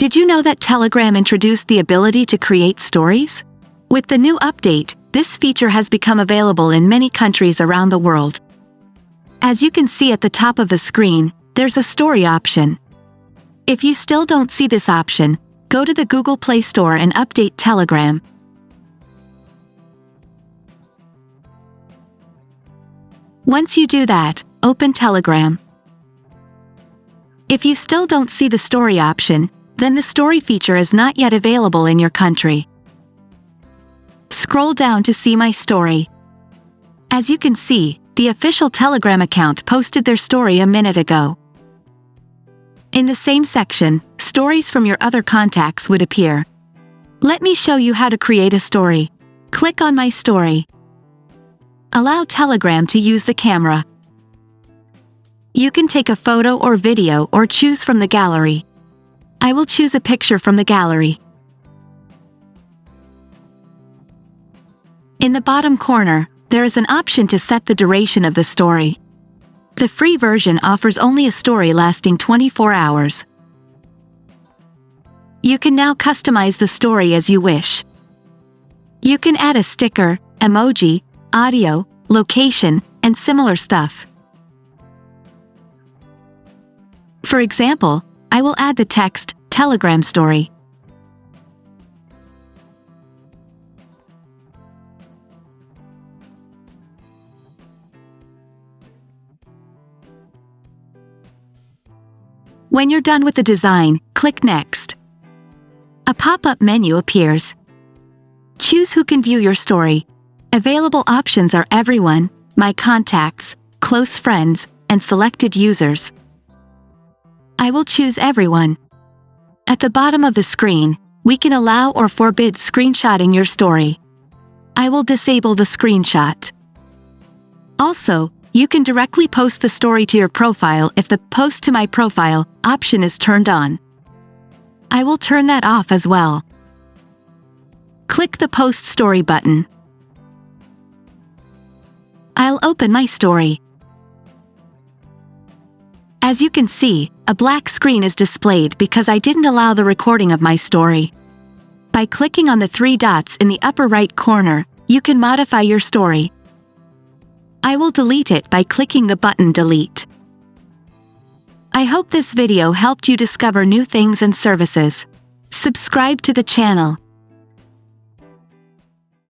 Did you know that Telegram introduced the ability to create stories? With the new update, this feature has become available in many countries around the world. As you can see at the top of the screen, there's a story option. If you still don't see this option, go to the Google Play Store and update Telegram. Once you do that, open Telegram. If you still don't see the story option, then the story feature is not yet available in your country. Scroll down to see my story. As you can see, the official Telegram account posted their story a minute ago. In the same section, stories from your other contacts would appear. Let me show you how to create a story. Click on My Story. Allow Telegram to use the camera. You can take a photo or video or choose from the gallery. I will choose a picture from the gallery. In the bottom corner, there is an option to set the duration of the story. The free version offers only a story lasting 24 hours. You can now customize the story as you wish. You can add a sticker, emoji, audio, location, and similar stuff. For example, I will add the text, Telegram story. When you're done with the design, click Next. A pop-up menu appears. Choose who can view your story. Available options are everyone, my contacts, close friends, and selected users. I will choose everyone. At the bottom of the screen, we can allow or forbid screenshotting your story. I will disable the screenshot. Also, you can directly post the story to your profile if the Post to My Profile option is turned on. I will turn that off as well. Click the Post Story button. I'll open my story. As you can see, a black screen is displayed because I didn't allow the recording of my story. By clicking on the three dots in the upper right corner, you can modify your story. I will delete it by clicking the button Delete. I hope this video helped you discover new things and services. Subscribe to the channel.